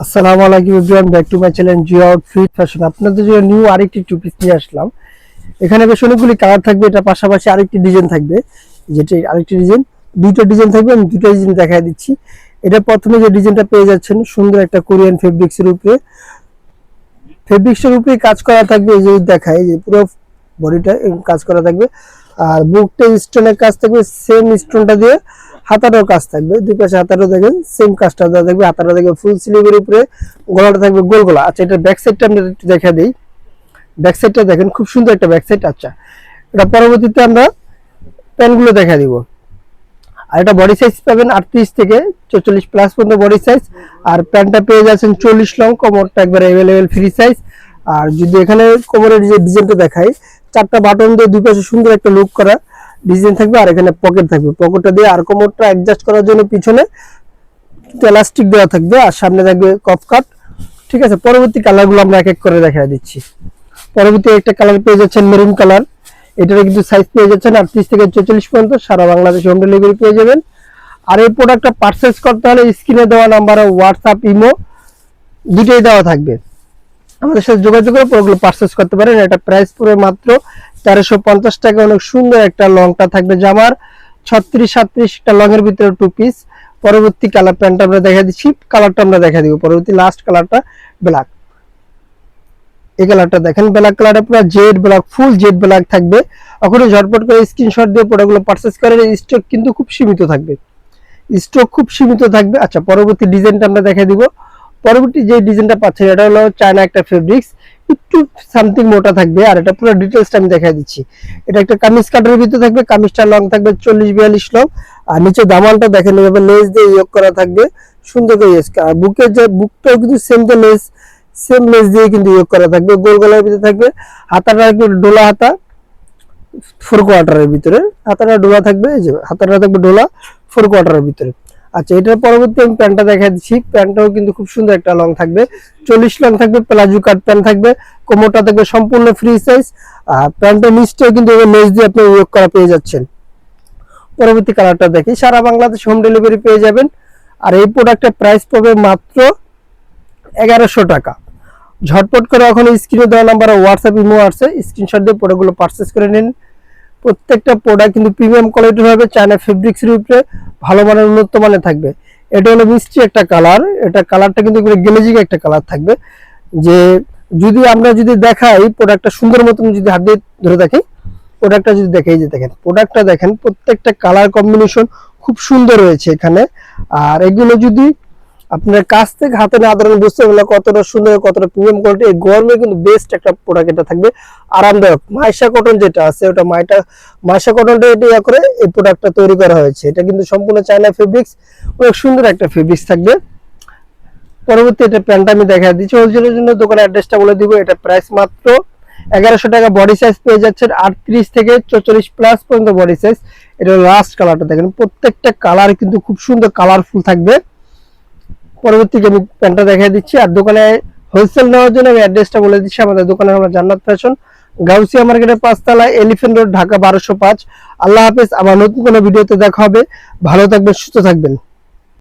আসসালামু আলাইকুম everyone, back to my channel Jio outfit fashion. আপনাদের জন্য নিউ আরেকটি টু পিস নিয়ে আসলাম। এখানে বেশ অনেকগুলি কালার থাকবে, এটা পাশাপাশি আরেকটি ডিজাইন থাকবে, যেটা আরেকটি ডিজাইন, দুটো ডিজাইন থাকবে। আমি দুটো ডিজাইন দেখাই দিচ্ছি। এটা প্রথমে যে ডিজাইনটা পেয়ে যাচ্ছেন, সুন্দর একটা কোরিয়ান ফেব্রিক্সের উপরে কাজ করা থাকবে। এই যে দেখায় যে পুরো বডিটা কাজ করা থাকবে, আর বুকটা স্টোনের কাজ থাকবে, সেম স্টোনটা দিয়ে হাতারও কাজ থাকবে। দুই পাশে হাতারও দেখেন সেম কাজটা দেওয়া থাকবে। হাতারও দেখবে ফুল স্লিভের উপরে, গলাটা থাকবে গোল গলা। আচ্ছা, এটা ব্যাক সাইডটা আমরা একটু দেখা দিই। ব্যাক সাইডটা দেখেন, খুব সুন্দর একটা ব্যাক সাইড। আচ্ছা, এটা পরবর্তীতে আমরা প্যান্টগুলো দেখা দিব। আর এটা বডি সাইজ পাবেন 38 থেকে 44 প্লাস পর্যন্ত বডি সাইজ। আর প্যান্টটা পেয়ে যাচ্ছেন 40 লং, কোমরটা একবার অ্যাভেলেবেল ফ্রি সাইজ। আর যদি এখানে কোমরের যে ডিজাইনটা দেখাই, চারটা বাটন দিয়ে দুই পাশে সুন্দর একটা লুক করা ডিজাইন থাকবে। আর এখানে পকেট থাকবে, পকেটটা দিয়ে আর কোমরটা অ্যাডজাস্ট করার জন্য পিছনে এলাস্টিক দেওয়া থাকবে, আর সামনে থাকবে কফ কাট। ঠিক আছে, পরবর্তী কালারগুলো আমরা এক এক করে দেখা দিচ্ছি। পরবর্তী একটা কালার পেয়ে যাচ্ছেন মেরুন কালার। এটার কিন্তু সাইজ পেয়ে যাচ্ছেন 38 থেকে 44 পর্যন্ত, সারা বাংলাদেশে হোম ডেলিভারি পেয়ে যাবেন। আর এই প্রোডাক্টটা পারচেজ করতে হলে স্ক্রিনে দেওয়া নাম্বারে হোয়াটসঅ্যাপ ইমো দুটোই দেওয়া থাকবে, আমাদের সাথে যোগাযোগ করে প্রোডাক্টগুলো পারচেজ করতে পারেন। এটা প্রাইস পড়বে মাত্র 1350 টাকা। অনেক সুন্দর একটা লংটা থাকবে জামার, 36-37 একটা লং এর ভিতরে টু পিস। পরবর্তী কালার প্যান্টটা আমরা দেখা দিচ্ছি, কালারটা আমরা দেখা দিব। পরবর্তী লাস্ট কালারটা ব্ল্যাক। এই কালারটা দেখেন, ব্ল্যাক কালারটা পুরো jet black, full jet black থাকবে। এখন ঝটপট করে স্ক্রিনশট দিয়ে প্রোডাক্টগুলো পারচেজ করেন। স্টক কিন্তু খুব সীমিত থাকবে, স্টক খুব সীমিত থাকবে। আচ্ছা, পরবর্তী ডিজাইনটা আমরা দেখা দিব। পরবর্তী যে ডিজাইনটা পাচ্ছেন, এটা হলো চায়না একটা ফেব্রিক্স, একটু সামথিং মোটা থাকবে। আর এটা পুরো ডিটেইলসটা আমি দেখা দিচ্ছি। এটা একটা কামিজ কাটের ভিতরে থাকবে, কামিজটা লং থাকবে 40-42 লং। আর নিচে দামানটা দেখেন, এভাবে লেস দিয়ে ইয়োগ করা থাকবে সুন্দর করে। আর বুকের যে বুকটাও কিন্তু সেম লেস দিয়ে কিন্তু ইয়োগ করা থাকবে, গোল গলার ভিতরে থাকবে। হাতাটা একটু ডোলা হাতা, 4 কোয়ার্টারের ভিতরে হাতাটা ডোলা থাকবে। এই যে হাতাটা থাকবে ডোলা 4 কোয়ার্টারের ভিতরে। আচ্ছা, এটার পরবর্তী আমি প্যান্টটা দেখা দিচ্ছি। প্যান্টটাও কিন্তু খুব সুন্দর একটা লং থাকবে, 40 লং থাকবে, প্লাজো কাট প্যান্ট থাকবে, কোমরটা থাকবে সম্পূর্ণ ফ্রি সাইজ। আর প্যান্টের নিচটাও কিন্তু লেস দিয়ে আপনি ইয়োগ করা পেয়ে যাচ্ছেন। পরবর্তী কালারটা দেখি, সারা বাংলাদেশ হোম ডেলিভারি পেয়ে যাবেন। আর এই প্রোডাক্টের প্রাইস পড়বে মাত্র 1100 টাকা। ঝটপট করে এখন স্ক্রিনে দেওয়া নাম্বারে হোয়াটসঅ্যাপ ইমো আছে, স্ক্রিনশট দিয়ে প্রোডাক্টগুলো পারচেজ করে নিন। প্রত্যেকটা প্রোডাক্ট কিন্তু প্রিমিয়াম কোয়ালিটির হবে, চায়না ফেব্রিক্সের উপরে ভালো মানের উন্নত মানের থাকবে। এটা হলো মিষ্টি একটা কালার, এটা কালারটা কিন্তু গ্লেজিং একটা কালার থাকবে। যে আমরা যদি দেখাই প্রোডাক্টটা সুন্দর মতন, যদি হাত দিয়ে ধরে দেখি প্রোডাক্টটা যদি দেখে, এই যে দেখেন প্রোডাক্টটা দেখেন, প্রত্যেকটা কালার কম্বিনেশন খুব সুন্দর রয়েছে এখানে। আর এগুলো যদি আপনার কাছ থেকে হাতে না ধরেন বুঝতে পারবেন কতটা সুন্দর, কতটা প্রিমিয়াম কোয়ালিটি। এই গরমে কিন্তু বেস্ট একটা প্রোডাক্ট এটা থাকবে, আরামদায়ক। মাইশা কটন যেটা আছে, ওটা মাইশা কটনটা এটা ইয়া করে এই প্রোডাক্টটা তৈরি করা হয়েছে। এটা কিন্তু সম্পূর্ণ চায়না ফেব্রিক্স, অনেক সুন্দর একটা ফেব্রিক্স থাকবে। পরবর্তী এটা প্যান্টটা আমি দেখা দিচ্ছি। হোলসেলের জন্য দোকানের অ্যাড্রেসটা বলে দিব। এটা প্রাইস মাত্র 1100 টাকা। বডি সাইজ পেয়ে যাচ্ছেন 38 থেকে 44 প্লাস পর্যন্ত বডি সাইজ। এটা লাস্ট কালারটা দেখেন, প্রত্যেকটা কালার কিন্তু খুব সুন্দর কালারফুল থাকবে। পরবর্তী আমি প্যান্টটা দেখাই দিচ্ছি। আর দোকানে হোলসেল নেওয়ার জন্য আমি অ্যাড্রেসটা বলে দিচ্ছি। আমাদের দোকানের নাম জান্নাত ফ্যাশন, গাউসিয়া মার্কেটের 5 তলায়, এলিফ্যান্ট রোড, ঢাকা 1205। আল্লাহ হাফেজ। আবার নতুন কোনো ভিডিওতে দেখা হবে। ভালো থাকবেন, সুস্থ থাকবেন।